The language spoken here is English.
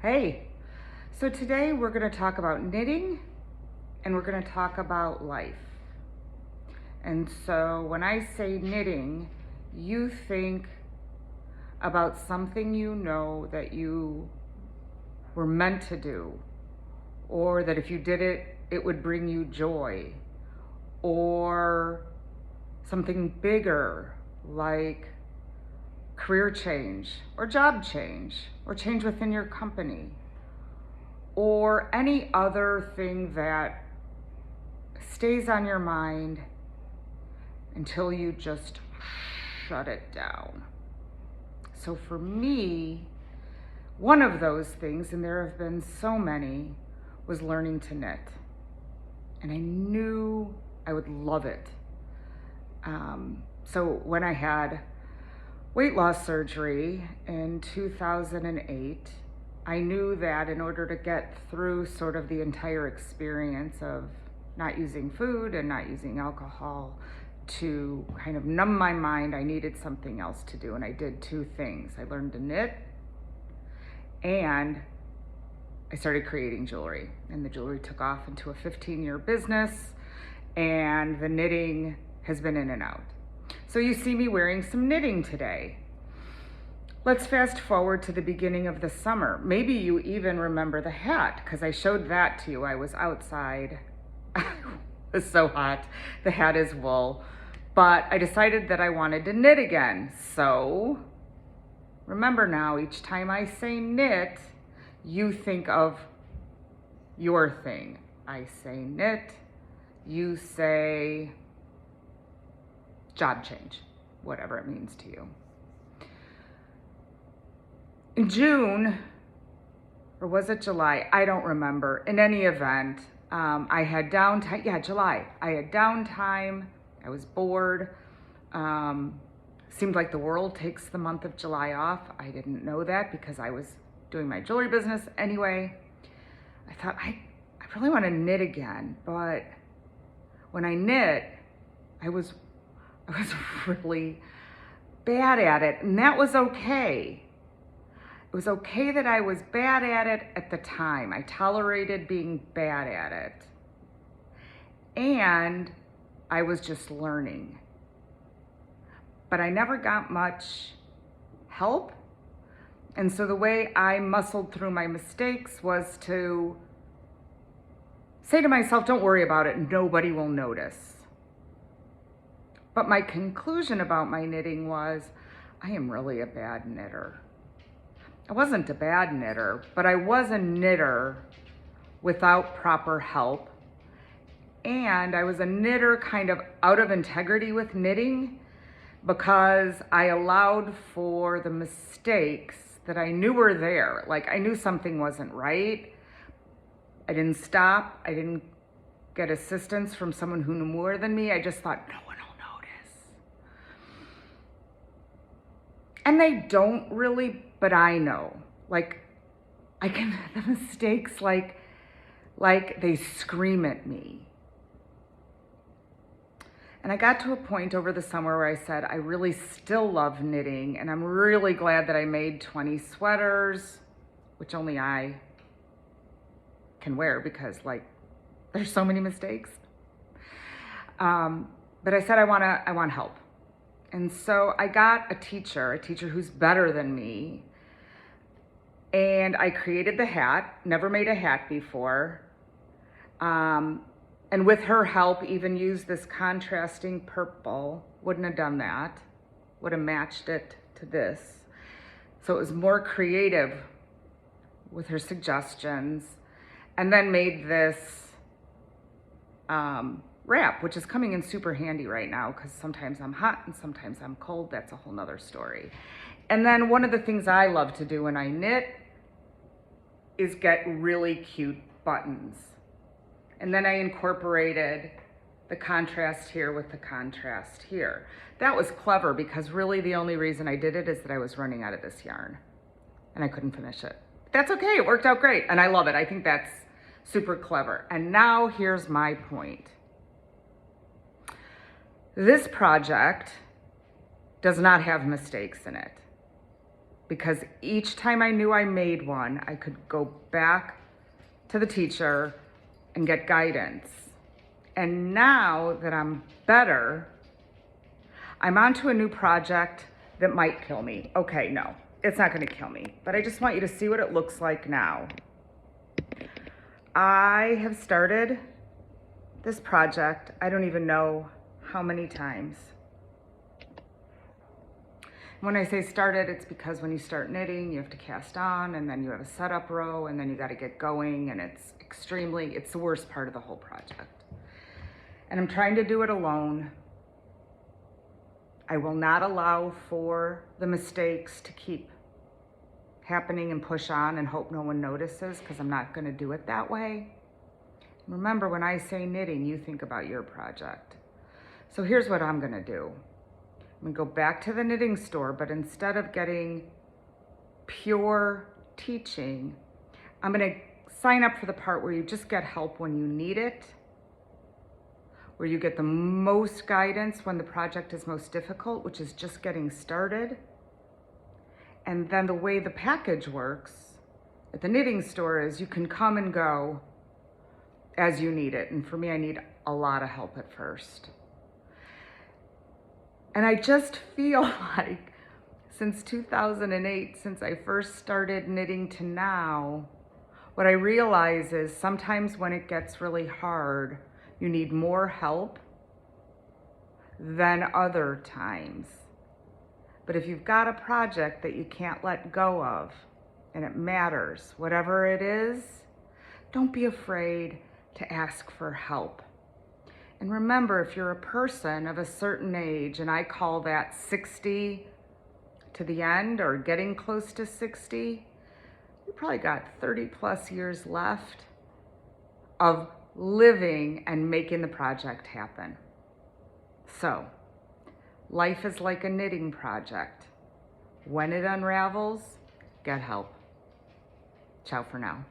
Hey, so today we're going to talk about knitting and we're going to talk about life. And so when I say knitting, you think about something you know that you were meant to do, or that if you did it, it would bring you joy, or something bigger like career change or job change or change within your company or any other thing that stays on your mind until you just shut it down. So for me, one of those things, and there have been so many, was learning to knit. And I knew I would love it. So when I had weight loss surgery in 2008, I knew that in order to get through sort of the entire experience of not using food and not using alcohol to kind of numb my mind, I needed something else to do. And I did two things. I learned to knit and I started creating jewelry. And the jewelry took off into a 15-year business, and the knitting has been in and out. So you see me wearing some knitting today. Let's fast forward to the beginning of the summer. Maybe you even remember the hat, because I showed that to you. I was outside. It was so hot. The hat is wool. But I decided that I wanted to knit again. So remember now, each time I say knit, you think of your thing. I say knit, you say job change, whatever it means to you. In June, or was it July? I don't remember. In any event, I had downtime. Yeah, July. I had downtime. I was bored. Seemed like the world takes the month of July off. I didn't know that because I was doing my jewelry business. Anyway, I thought I really want to knit again. But when I knit, I was really bad at it, and that was okay. It was okay that I was bad at it at the time. I tolerated being bad at it. And I was just learning. But I never got much help. And so the way I muscled through my mistakes was to say to myself, don't worry about it, nobody will notice. But my conclusion about my knitting was, I am really a bad knitter. I wasn't a bad knitter, but I was a knitter without proper help. And I was a knitter kind of out of integrity with knitting because I allowed for the mistakes that I knew were there. Like I knew something wasn't right. I didn't stop. I didn't get assistance from someone who knew more than me. I just thought, no one will notice. And they don't really, but I know. Like I can, the mistakes like they scream at me. And I got to a point over the summer where I said, I really still love knitting, and I'm really glad that I made 20 sweaters, which only I can wear because there's so many mistakes. But I said, I want help. And so I got a teacher who's better than me. And I created the hat, never made a hat before. And with her help, even used this contrasting purple. Wouldn't have done that. Would have matched it to this. So it was more creative with her suggestions. And then made this wrap, which is coming in super handy right now because sometimes I'm hot and sometimes I'm cold. That's a whole nother story. And then one of the things I love to do when I knit is get really cute buttons. And then I incorporated the contrast here with the contrast here. That was clever because really the only reason I did it is that I was running out of this yarn and I couldn't finish it. That's okay, it worked out great and I love it. I think that's super clever. And now here's my point. This project does not have mistakes in it. because each time I knew I made one, I could go back to the teacher and get guidance. And now that I'm better, I'm onto a new project that might kill me. Okay, no, it's not gonna kill me, but I just want you to see what it looks like now. I have started this project, I don't even know how many times. When I say started, it's because when you start knitting, you have to cast on, and then you have a setup row, and then you gotta get going, and it's the worst part of the whole project. And I'm trying to do it alone. I will not allow for the mistakes to keep happening and push on and hope no one notices, because I'm not gonna do it that way. Remember, when I say knitting, you think about your project. So here's what I'm gonna do. I'm gonna go back to the knitting store, but instead of getting pure teaching, I'm gonna sign up for the part where you just get help when you need it, where you get the most guidance when the project is most difficult, which is just getting started. And then the way the package works at the knitting store is you can come and go as you need it. And for me, I need a lot of help at first. And I just feel like since 2008, since I first started knitting to now, what I realize is sometimes when it gets really hard, you need more help than other times. But if you've got a project that you can't let go of, and it matters, whatever it is, don't be afraid to ask for help. And remember, if you're a person of a certain age, and I call that 60 to the end or getting close to 60, you probably got 30 plus years left of living and making the project happen. So, life is like a knitting project. When it unravels, get help. Ciao for now.